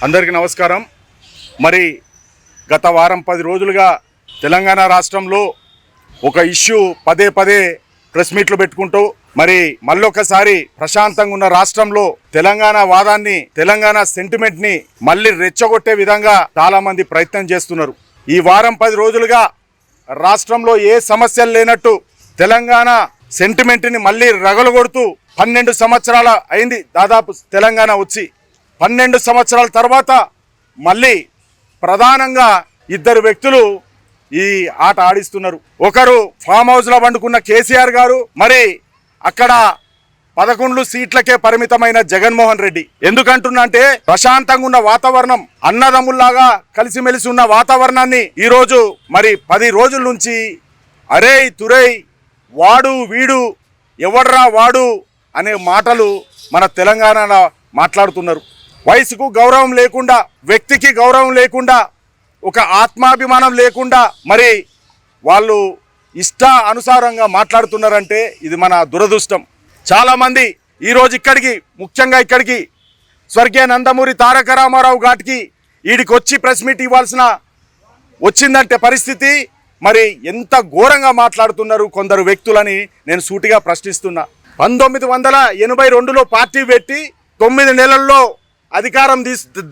అందరికీ నమస్కారం. మరి గత వారం 10 రోజులుగా తెలంగాణ రాష్ట్రంలో ఒక ఇష్యూ పదే ప్రెస్ మీట్లు పెట్టుకుంటూ మరి మళ్ళొకసారి ప్రశాంతంగా ఉన్న రాష్ట్రంలో తెలంగాణ వాదాన్ని, తెలంగాణ సెంటిమెంట్ని మళ్ళీ రెచ్చగొట్టే విధంగా చాలా మంది ప్రయత్నం చేస్తున్నారు. ఈ వారం 10 రోజులుగా రాష్ట్రంలో ఏ సమస్యలు లేనట్టు తెలంగాణ సెంటిమెంట్ని మళ్ళీ రగలగొడుతూ 12 సంవత్సరాల అయింది దాదాపు తెలంగాణ వచ్చి. 12 సంవత్సరాల తర్వాత మళ్ళీ ప్రధానంగా ఇద్దరు వ్యక్తులు ఈ ఆట ఆడిస్తున్నారు. ఒకరు ఫామ్ హౌస్లో వండుకున్న కేసీఆర్ గారు, మరి అక్కడ 11 సీట్లకే పరిమితమైన జగన్మోహన్ రెడ్డి. ఎందుకంటున్నా అంటే ప్రశాంతంగా ఉన్న వాతావరణం, అన్నదమ్ముల్లాగా కలిసిమెలిసి ఉన్న వాతావరణాన్ని ఈరోజు మరి 10 రోజుల నుంచి అరే తురై వాడు వీడు ఎవడ్రా వాడు అనే మాటలు మన తెలంగాణలో మాట్లాడుతున్నారు. వయసుకు గౌరవం లేకుండా, వ్యక్తికి గౌరవం లేకుండా, ఒక ఆత్మాభిమానం లేకుండా మరి వాళ్ళు ఇష్ట అనుసారంగా మాట్లాడుతున్నారంటే ఇది మన దురదృష్టం. చాలామంది ఈరోజు ముఖ్యంగా ఇక్కడికి స్వర్గీయ నందమూరి తారక రామారావు ఘాట్కి వీడికి వచ్చి ప్రెస్ మీట్ ఇవ్వాల్సిన వచ్చిందంటే పరిస్థితి మరి ఎంత ఘోరంగా మాట్లాడుతున్నారు కొందరు వ్యక్తులని నేను సూటిగా ప్రశ్నిస్తున్నా. 1982లో పార్టీ పెట్టి 9 నెలల్లో అధికారం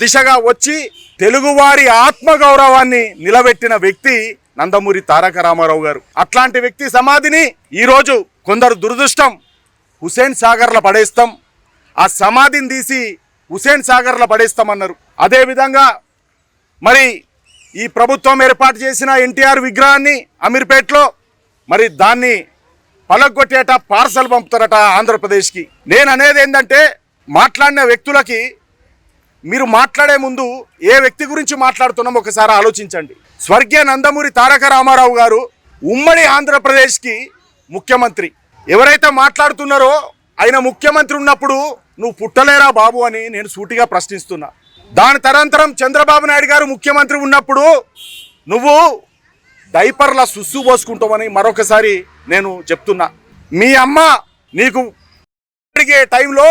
దిశగా వచ్చి తెలుగువారి ఆత్మగౌరవాన్ని నిలబెట్టిన వ్యక్తి నందమూరి తారక రామారావు గారు. అట్లాంటి వ్యక్తి సమాధిని ఈరోజు కొందరు దురదృష్టం హుస్సేన్ సాగర్లో పడేస్తాం, ఆ సమాధిని తీసి హుస్సేన్ సాగర్లో పడేస్తామన్నారు. అదేవిధంగా మరి ఈ ప్రభుత్వం ఏర్పాటు చేసిన ఎన్టీఆర్ విగ్రహాన్ని అమీర్పేటలో మరి దాన్ని పలగొట్టేట పార్సల్ పంపుతారట ఆంధ్రప్రదేశ్కి. నేను అనేది ఏంటంటే మాట్లాడిన వ్యక్తులకి మీరు మాట్లాడే ముందు ఏ వ్యక్తి గురించి మాట్లాడుతున్నాం ఒకసారి ఆలోచించండి. స్వర్గీయ నందమూరి తారక రామారావు గారు ఉమ్మడి ఆంధ్రప్రదేశ్కి ముఖ్యమంత్రి. ఎవరైతే మాట్లాడుతున్నారో ఆయన ముఖ్యమంత్రి ఉన్నప్పుడు నువ్వు పుట్టలేరా బాబు అని నేను సూటిగా ప్రశ్నిస్తున్నా. దాని తరంతరం చంద్రబాబు నాయుడు గారు ముఖ్యమంత్రి ఉన్నప్పుడు నువ్వు డైపర్ల సుస్సు పోసుకుంటామని మరొకసారి నేను చెప్తున్నా. మీ అమ్మ నీకు అడిగే టైంలో,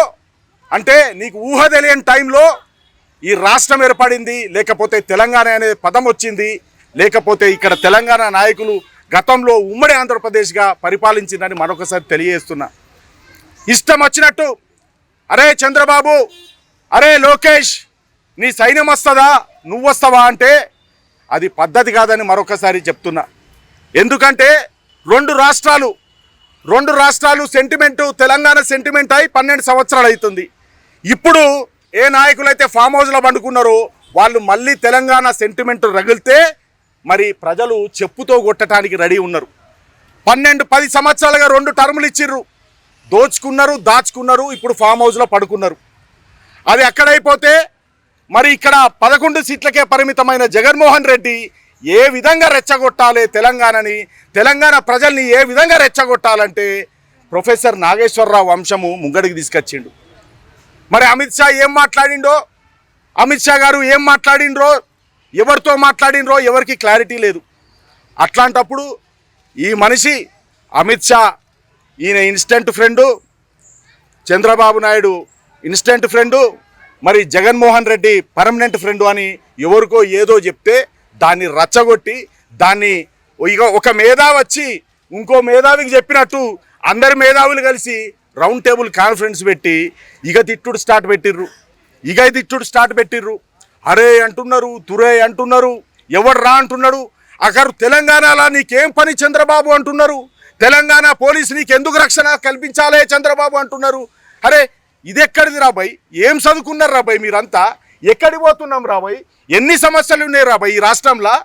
అంటే నీకు ఊహ తెలియని టైంలో ఈ రాష్ట్రం ఏర్పడింది, లేకపోతే తెలంగాణ అనే పదం వచ్చింది, లేకపోతే ఇక్కడ తెలంగాణ నాయకులు గతంలో ఉమ్మడి ఆంధ్రప్రదేశ్గా పరిపాలించిందని మరొకసారి తెలియజేస్తున్నా. ఇష్టం వచ్చినట్టు అరే చంద్రబాబు, అరే లోకేష్ నీ సైన్యం వస్తుందా, నువ్వు వస్తావా అంటే అది పద్ధతి కాదని మరొకసారి చెప్తున్నా. ఎందుకంటే రెండు రాష్ట్రాలు సెంటిమెంటు, తెలంగాణ సెంటిమెంట్ అయి 12 సంవత్సరాలు అవుతుంది. ఇప్పుడు ఏ నాయకులైతే ఫామ్ హౌస్లో పండుకున్నారో వాళ్ళు మళ్ళీ తెలంగాణ సెంటిమెంట్ రగిలితే మరి ప్రజలు చెప్పుతో కొట్టడానికి రెడీ ఉన్నారు. 10 సంవత్సరాలుగా 2 టర్ములు ఇచ్చిర్రు, దాచుకున్నారు, ఇప్పుడు ఫామ్ హౌస్లో పడుకున్నారు. అది అక్కడైపోతే మరి ఇక్కడ 11 సీట్లకే పరిమితమైన జగన్మోహన్ రెడ్డి ఏ విధంగా రెచ్చగొట్టాలి తెలంగాణని, తెలంగాణ ప్రజల్ని ఏ విధంగా రెచ్చగొట్టాలంటే ప్రొఫెసర్ నాగేశ్వరరావు వంశము ముంగడికి తీసుకొచ్చిండు. మరి అమిత్ షా ఏం మాట్లాడిండో, అమిత్ షా గారు ఏం మాట్లాడిండ్రో, ఎవరితో మాట్లాడిండ్రో ఎవరికి క్లారిటీ లేదు. అట్లాంటప్పుడు ఈ మనిషి అమిత్ షా ఈయన instant friend, Chandrababu Naidu instant friend, మరి జగన్మోహన్ రెడ్డి పర్మనెంట్ ఫ్రెండు అని ఎవరికో ఏదో చెప్తే దాన్ని రచ్చగొట్టి దాన్ని ఇక ఒక మేధావి వచ్చి ఇంకో మేధావికి చెప్పినట్టు అందరి మేధావులు కలిసి రౌండ్ టేబుల్ కాన్ఫరెన్స్ పెట్టి ఇక తిట్టుడు స్టార్ట్ పెట్టిర్రు. అరే అంటున్నారు, తురే అంటున్నారు, ఎవరు రా అంటున్నాడు. అక్కడ తెలంగాణలో నీకేం పని చంద్రబాబు అంటున్నారు, తెలంగాణ పోలీసు నీకు ఎందుకు రక్షణ కల్పించాలే చంద్రబాబు అంటున్నారు. అరే ఇది ఎక్కడిది రాబాయ్, ఏం చదువుకున్నారు రాబాయ్ మీరంతా, ఎక్కడికి పోతున్నాం రాబాయ్, ఎన్ని సమస్యలు ఉన్నాయి రాబాయ్ ఈ రాష్ట్రంలో.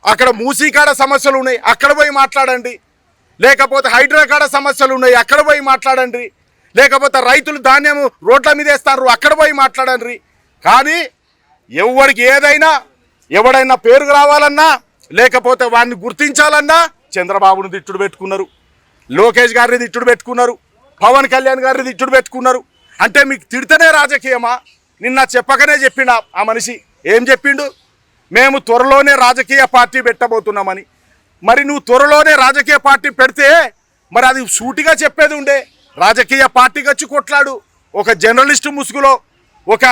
అక్కడ మూసీకాడ సమస్యలు ఉన్నాయి, అక్కడ పోయి మాట్లాడండి. లేకపోతే హైడ్రా కాడ సమస్యలు ఉన్నాయి, అక్కడ పోయి మాట్లాడండి. లేకపోతే రైతులు ధాన్యం రోడ్ల మీద వేస్తారు, అక్కడ పోయి మాట్లాడండి. కానీ ఎవరికి ఎవడైనా పేరు రావాలన్నా, లేకపోతే వాడిని గుర్తించాలన్నా చంద్రబాబుని తిట్టుడు పెట్టుకున్నారు, లోకేష్ గారిని తిట్టుడు పెట్టుకున్నారు, పవన్ కళ్యాణ్ గారిని తిట్టుడు పెట్టుకున్నారు. అంటే మీకు తిడితేనే రాజకీయమా? నిన్న చెప్పకనే చెప్పిండు ఆ మనిషి. ఏం చెప్పిండు? మేము త్వరలోనే రాజకీయ పార్టీ పెట్టబోతున్నామని. మరి నువ్వు త్వరలోనే రాజకీయ పార్టీ పెడితే మరి అది సూటిగా చెప్పేది ఉండే, రాజకీయ పార్టీకి వచ్చి కొట్లాడు. ఒక జర్నలిస్టు ముసుగులో, ఒక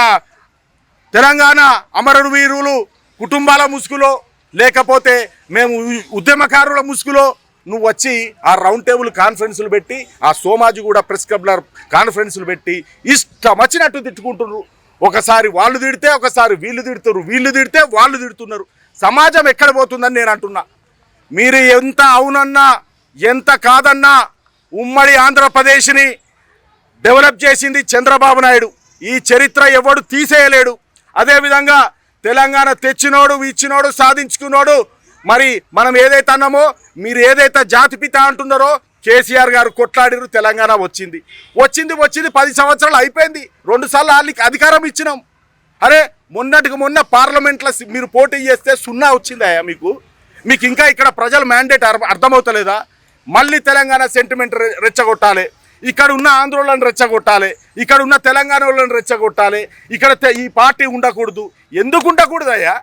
తెలంగాణ అమరవీరులు కుటుంబాల ముసుగులో లేకపోతే మేము ఉద్యమకారుల ముసుగులో నువ్వు వచ్చి ఆ రౌండ్ టేబుల్ కాన్ఫరెన్సులు పెట్టి ఆ సోమాజిగూడ ప్రెస్ క్లబ్ల కాన్ఫరెన్సులు పెట్టి ఇష్టం వచ్చినట్టు తిట్టుకుంటున్నారు. ఒకసారి వాళ్ళు తిడితే ఒకసారి వీళ్ళు తిడుతున్నారు, వీళ్ళు తిడితే వాళ్ళు తిడుతున్నారు. సమాజం ఎక్కడ పోతుందని నేను అంటున్నా. మీరు ఎంత అవునన్నా ఎంత కాదన్నా ఉమ్మడి ఆంధ్రప్రదేశ్ని డెవలప్ చేసింది చంద్రబాబు నాయుడు. ఈ చరిత్ర ఎవడు తీసేయలేడు. అదేవిధంగా తెలంగాణ తెచ్చినోడు ఇచ్చినోడు సాధించుకున్నోడు. మరి మనం ఏదైతే అన్నామో మీరు ఏదైతే జాతిపిత అంటున్నారో కేసీఆర్ గారు కొట్లాడిరు, తెలంగాణ వచ్చింది 10 సంవత్సరాలు అయిపోయింది. 2 సార్లు వాళ్ళకి అధికారం ఇచ్చినాం. అరే మొన్నటికి మొన్న పార్లమెంట్లో మీరు పోటీ చేస్తే 0 వచ్చిందా మీకు ఇంకా ఇక్కడ ప్రజల మ్యాండేట్ అర్థమవుతలేదా? మళ్ళీ తెలంగాణ సెంటిమెంట్ రెచ్చగొట్టాలి, ఇక్కడ ఉన్న ఆంధ్రోళ్ళని రెచ్చగొట్టాలి, ఇక్కడ ఉన్న తెలంగాణ వాళ్ళని రెచ్చగొట్టాలి, ఇక్కడ ఈ పార్టీ ఉండకూడదు. ఎందుకు ఉండకూడదయ్యా?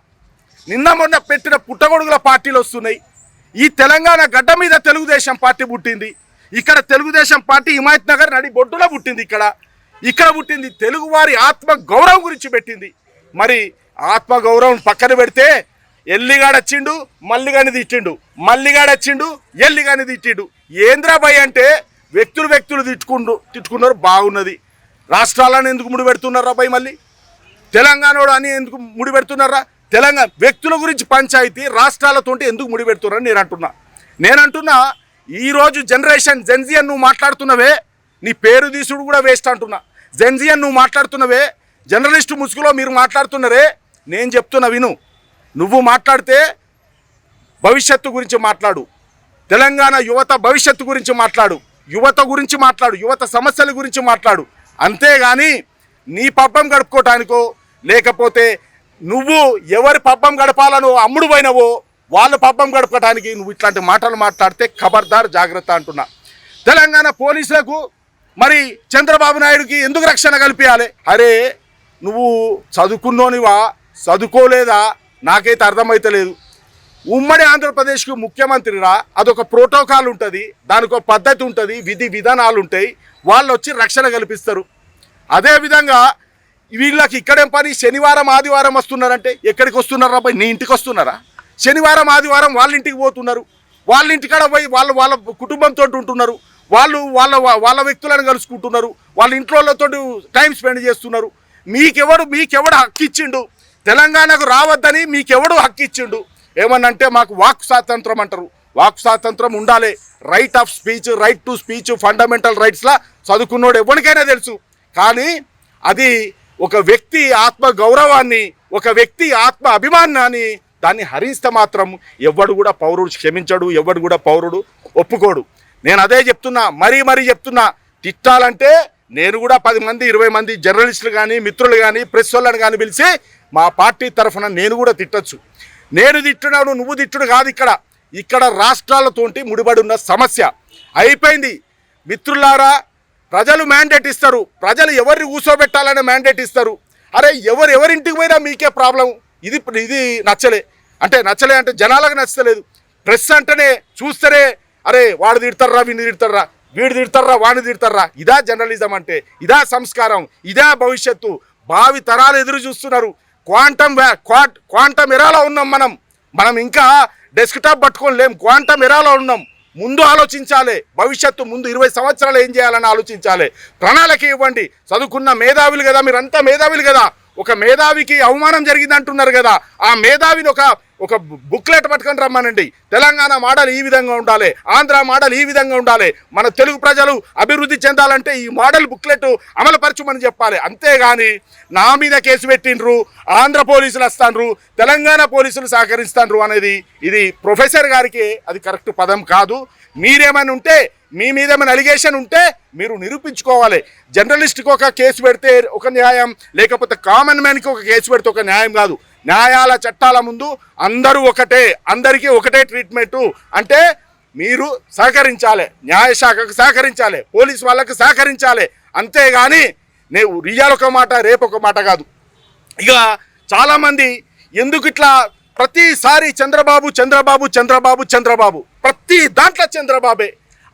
నిన్న మొన్న పెట్టిన పుట్టగొడుగుల పార్టీలు వస్తున్నాయి. ఈ తెలంగాణ గడ్డ మీద తెలుగుదేశం పార్టీ పుట్టింది. ఇక్కడ తెలుగుదేశం పార్టీ హిమాయత్ నగర్ నడి బొడ్డులో పుట్టింది. ఇక్కడ పుట్టింది. తెలుగువారి ఆత్మ గౌరవం గురించి పెట్టింది. మరి ఆత్మ గౌరవం పక్కన పెడితే ఎల్లిగాడొచ్చిండు మల్లిగాని తిట్టిండు, మల్లిగాడొచ్చిండు ఎల్లిగాని తిట్టిండు. ఏంద్రాబాయ్ అంటే వ్యక్తులు తిట్టుకున్నారు బాగున్నది. రాష్ట్రాలను ఎందుకు ముడిపెడుతున్నారా అబ్బాయి? మళ్ళీ తెలంగాణోడు అని ఎందుకు ముడిపెడుతున్నారా? తెలంగాణ వ్యక్తుల గురించి పంచాయతీ రాష్ట్రాలతో ఎందుకు ముడిపెడుతున్నారని నేను అంటున్నా. ఈరోజు జనరేషన్ జెన్జియన్ నువ్వు మాట్లాడుతున్నవే, నీ పేరు తీసుడు కూడా వేస్ట్ అంటున్నా. జెన్జియన్ నువ్వు మాట్లాడుతున్నవే, జర్నలిస్టు ముసుగులో మీరు మాట్లాడుతున్నారే. నేను చెప్తున్నా విను. నువ్వు మాట్లాడితే భవిష్యత్తు గురించి మాట్లాడు, తెలంగాణ యువత భవిష్యత్తు గురించి మాట్లాడు, యువత సమస్యల గురించి మాట్లాడు. అంతేగాని నీ పబ్బం గడుపుకోవటానికో లేకపోతే నువ్వు ఎవరి పబ్బం గడపాలనో అమ్ముడు పోయినవో వాళ్ళ పబ్బం గడపడానికి నువ్వు ఇట్లాంటి మాటలు మాట్లాడితే ఖబర్దార్ జాగ్రత్త అంటున్నా. తెలంగాణ పోలీసులకు మరి చంద్రబాబు నాయుడుకి ఎందుకు రక్షణ కల్పించాలి? అరే నువ్వు చదువుకున్నోనివా చదువుకోలేదా నాకైతే అర్థమైతలేదు. ఉమ్మడి ఆంధ్రప్రదేశ్కు ముఖ్యమంత్రిరా, అదొక ప్రోటోకాల్ ఉంటుంది, దానికి ఒక పద్ధతి ఉంటుంది, విధి విధానాలు ఉంటాయి. వాళ్ళు వచ్చి రక్షణ కల్పిస్తారు. అదేవిధంగా వీళ్ళకి ఇక్కడేం పని? శనివారం ఆదివారం వస్తున్నారంటే ఎక్కడికి వస్తున్నారా అబ్బాయి? నీ ఇంటికి వస్తున్నారా? శనివారం ఆదివారం వాళ్ళ ఇంటికి పోతున్నారు, వాళ్ళ ఇంటికాడ పోయి వాళ్ళ కుటుంబంతో ఉంటున్నారు, వాళ్ళ వ్యక్తులను కలుసుకుంటున్నారు, వాళ్ళ ఇంట్లోతో టైం స్పెండ్ చేస్తున్నారు. మీకెవడు హక్కు ఇచ్చిండు? తెలంగాణకు రావద్దని మీకెవడు హక్కు ఇచ్చిండు? ఏమన్నంటే మాకు వాక్ స్వాతంత్రం అంటారు. వాక్ స్వాతంత్రం ఉండాలి. Right of speech, right to speech fundamental రైట్స్లా చదువుకున్నోడు ఎవరికైనా తెలుసు. కానీ అది ఒక వ్యక్తి ఆత్మ గౌరవాన్ని, ఒక వ్యక్తి ఆత్మ అభిమానాన్ని దాన్ని హరిస్తే మాత్రం ఎవడు కూడా పౌరుడు క్షమించడు, ఎవడు కూడా పౌరుడు ఒప్పుకోడు. నేను అదే చెప్తున్నా, మరీ చెప్తున్నా. తిట్టాలంటే నేను కూడా 10 మంది 20 మంది జర్నలిస్టులు కానీ మిత్రులు కానీ ప్రెస్ వాళ్ళని కానీ పిలిచి మా పార్టీ తరఫున నేను కూడా తిట్టచ్చు. నేను తిట్టున్నాను, నువ్వు తిట్టుడు కాదు. ఇక్కడ రాష్ట్రాలతోటి ముడిపడి ఉన్న సమస్య అయిపోయింది. మిత్రులారా, ప్రజలు మ్యాండేట్ ఇస్తారు. ప్రజలు ఎవరిని కూర్చోబెట్టాలనే మ్యాండేట్ ఇస్తారు. అరే ఎవరింటికి పోయినా మీకే ప్రాబ్లం. ఇది నచ్చలే అంటే జనాలకు నచ్చలేదు. ప్రెస్ అంటేనే చూస్తేనే అరే వాడు తిడతారా, వీడిని తిడతారా, వీడు తిడతారా, వాడిని తిడతారా. ఇదా జర్నలిజం అంటే, ఇదా సంస్కారం, ఇదా భవిష్యత్తు. భావి తరాలు ఎదురు చూస్తున్నారు. క్వాంటమ్ ఎరాలో ఉన్నాం మనం ఇంకా డెస్క్టాప్ పట్టుకొని లేం. క్వాంటమ్ ఎరాలో ఉన్నాం. ముందు ఆలోచించాలి. భవిష్యత్తు ముందు 20 సంవత్సరాలు ఏం చేయాలని ఆలోచించాలి. ప్రణాళిక ఇవ్వండి. చదువుకున్న మేధావులు కదా, మీరంతా మేధావులు కదా. ఒక మేధావికి అవమానం జరిగింది అంటున్నారు కదా, ఆ మేధావిని ఒక బుక్లెట్ పట్టుకొని రమ్మనండి. తెలంగాణ మోడల్ ఈ విధంగా ఉండాలి, ఆంధ్ర మోడల్ ఈ విధంగా ఉండాలి, మన తెలుగు ప్రజలు అభివృద్ధి చెందాలంటే ఈ మోడల్ బుక్లెట్ అమలుపరచమని చెప్పాలి. అంతేగాని నా మీద కేసు పెట్టిండ్రు, ఆంధ్ర పోలీసులు వస్తాండ్రు, తెలంగాణ పోలీసులు సహకరిస్తాండ్రు అనేది ఇది ప్రొఫెసర్ గారికి అది కరెక్ట్ పదం కాదు. మీరేమైనా ఉంటే, మీ మీద ఏమైనా అలిగేషన్ ఉంటే మీరు నిరూపించుకోవాలి. జర్నలిస్ట్కి ఒక కేసు పెడితే ఒక న్యాయం, లేకపోతే కామన్ మ్యాన్కి ఒక కేసు పెడితే ఒక న్యాయం కాదు. న్యాయాల చట్టాల ముందు అందరూ ఒకటే, అందరికీ ఒకటే ట్రీట్మెంటు. అంటే మీరు సహకరించాలి, న్యాయశాఖకు సహకరించాలి, పోలీసు వాళ్ళకు సహకరించాలి. అంతేగాని నేను రియాల్ ఒక మాట రేపు ఒక మాట కాదు. ఇక చాలామంది ఎందుకు ఇట్లా ప్రతిసారి చంద్రబాబు ప్రతి దాంట్లో చంద్రబాబే.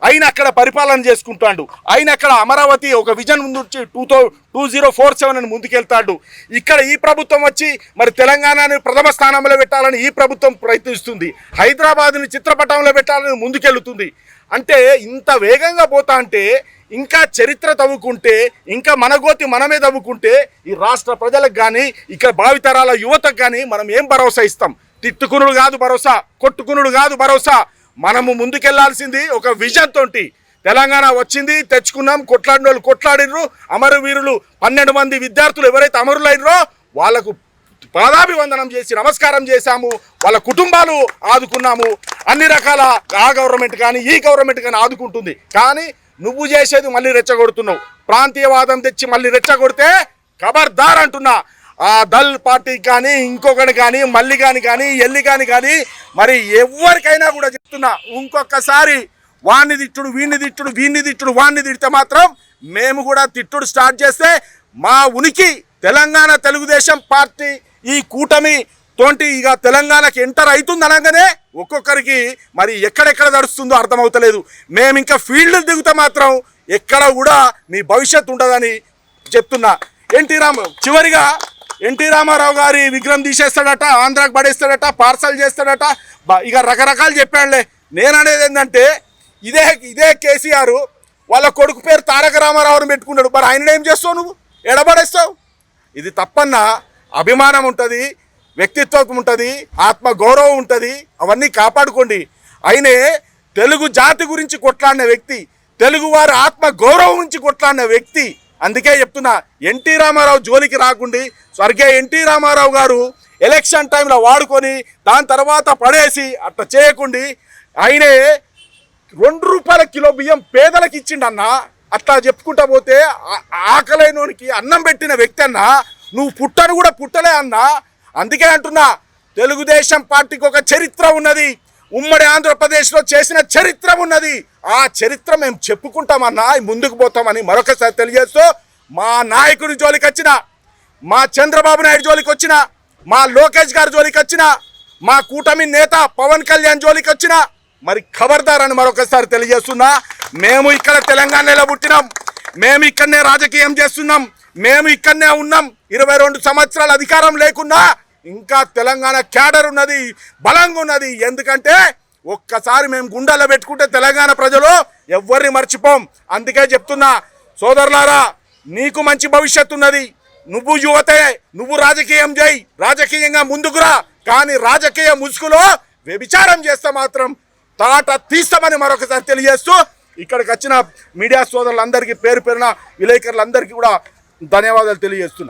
ఆయన అక్కడ పరిపాలన చేసుకుంటాడు, ఆయన అక్కడ అమరావతి ఒక విజన్ ముందు 2047 అని ముందుకెళ్తాడు. ఇక్కడ ఈ ప్రభుత్వం వచ్చి మరి తెలంగాణని ప్రథమ స్థానంలో పెట్టాలని ఈ ప్రభుత్వం ప్రయత్నిస్తుంది, హైదరాబాద్ని చిత్రపటంలో పెట్టాలని ముందుకెళ్తుంది. అంటే ఇంత వేగంగా పోతా అంటే ఇంకా చరిత్ర తవ్వుకుంటే, ఇంకా మన గోతి మనమే తవ్వుకుంటే ఈ రాష్ట్ర ప్రజలకు కానీ ఇక్కడ భావితరాల యువతకు కానీ మనం ఏం భరోసా ఇస్తాం? తిట్టుకునుడు కాదు భరోసా, కొట్టుకునుడు కాదు భరోసా. మనము ముందుకెళ్లాల్సింది ఒక విజన్ తోటి. తెలంగాణ వచ్చింది, తెచ్చుకున్నాం, కొట్లాడిన వాళ్ళు కొట్లాడినరు, అమరవీరులు 12 మంది విద్యార్థులు ఎవరైతే అమరులైనరో వాళ్ళకు పాదాభివందనం చేసి నమస్కారం చేశాము, వాళ్ళ కుటుంబాలు ఆదుకున్నాము. అన్ని రకాల ఆ గవర్నమెంట్ కానీ ఈ గవర్నమెంట్ కానీ ఆదుకుంటుంది. కానీ నువ్వు చేసేది మళ్ళీ రెచ్చగొడుతున్నావు, ప్రాంతీయవాదం తెచ్చి మళ్ళీ రెచ్చగొడితే ఖబర్దార్ అంటున్నా. ఆ దల్ పార్టీకి కానీ ఇంకొకటి కానీ మల్లిగాని కానీ ఎల్లిగాని కానీ మరి ఎవరికైనా కూడా చెప్తున్నా, ఇంకొకసారి వాణ్ణి తిట్టుడు వీణ్ణి తిట్టుడు వాణ్ణి తిడితే మాత్రం మేము కూడా తిట్టుడు స్టార్ట్ చేస్తే మా ఉనికి తెలంగాణ తెలుగుదేశం పార్టీ ఈ కూటమి తోటి ఇక తెలంగాణకి ఎంటర్ అవుతుంది అనగానే ఒక్కొక్కరికి మరి ఎక్కడెక్కడ నడుస్తుందో అర్థమవుతలేదు. మేము ఇంకా ఫీల్డ్ దిగుతా మాత్రం ఎక్కడ కూడా మీ భవిష్యత్తు ఉండదని చెప్తున్నా. చివరిగా ఎన్టీ రామారావు గారి విగ్రహం తీసేస్తాడట, ఆంధ్రాకి పడేస్తాడట, పార్సల్ చేస్తాడట, ఇక రకరకాలు చెప్పాడులే. నేను అనేది ఏంటంటే ఇదే కేసీఆర్ వాళ్ళ కొడుకు పేరు తారక రామారావుని పెట్టుకున్నాడు. మరి ఆయన ఏం చేస్తావు? నువ్వు ఎడబడేస్తావు. ఇది తప్పన్నా. అభిమానం ఉంటుంది, వ్యక్తిత్వం ఉంటుంది, ఆత్మగౌరవం ఉంటుంది, అవన్నీ కాపాడుకోండి. ఆయనే తెలుగు జాతి గురించి కొట్లాడిన వ్యక్తి, తెలుగువారి ఆత్మగౌరవం గురించి కొట్లాడిన వ్యక్తి. అందుకే చెప్తున్నా, ఎన్టీ రామారావు జోలికి రాకుండి. స్వర్గీయ ఎన్టీ రామారావు గారు ఎలక్షన్ టైంలో వాడుకొని దాని తర్వాత పడేసి అట్లా చేయకుండి. ఆయనే 2 రూపాయల కిలో బియ్యం పేదలకు ఇచ్చిండన్న. అట్లా చెప్పుకుంటా పోతే ఆకలైనోనికి అన్నం పెట్టిన వ్యక్తి అన్న. నువ్వు పుట్టను కూడా పుట్టలే అన్న. అందుకే అంటున్నా, తెలుగుదేశం పార్టీకి ఒక చరిత్ర ఉన్నది, ఉమ్మడి ఆంధ్రప్రదేశ్లో చేసిన చరిత్ర ఉన్నది. ఆ చరిత్ర మేము చెప్పుకుంటామన్నా, ముందుకు పోతామని మరొకసారి తెలియజేస్తూ, మా నాయకుడి జోలికి వచ్చిన, మా చంద్రబాబు నాయుడు జోలికి వచ్చిన, మా లోకేష్ గారి జోలికి వచ్చిన, మా కూటమి నేత పవన్ కళ్యాణ్ జోలికి వచ్చిన మరి ఖబర్దార్ అని మరొకసారి తెలియజేస్తున్నా. మేము ఇక్కడ తెలంగాణలో పుట్టినాం, మేము ఇక్కడనే రాజకీయం చేస్తున్నాం, మేము ఇక్కడనే ఉన్నాం. 22 సంవత్సరాల అధికారం లేకున్నా ఇంకా తెలంగాణ క్యాడర్ ఉన్నది, బలంగా ఉన్నది. ఎందుకంటే ఒక్కసారి మేము గుండెల్లో పెట్టుకుంటే తెలంగాణ ప్రజలు ఎవరిని మర్చిపోం. అందుకే చెప్తున్నా సోదరులారా, నీకు మంచి భవిష్యత్తు ఉన్నది. నువ్వు యువతే, నువ్వు రాజకీయం చేయి, రాజకీయంగా ముందుకురా. కానీ రాజకీయ ముసుగులో వ్యభిచారం చేస్తే మాత్రం తాట తీస్తామని మరొకసారి తెలియజేస్తూ, ఇక్కడికి వచ్చిన మీడియా సోదరులందరికీ పేరు పేరున విలేకరులందరికీ కూడా ధన్యవాదాలు తెలియజేస్తున్నా.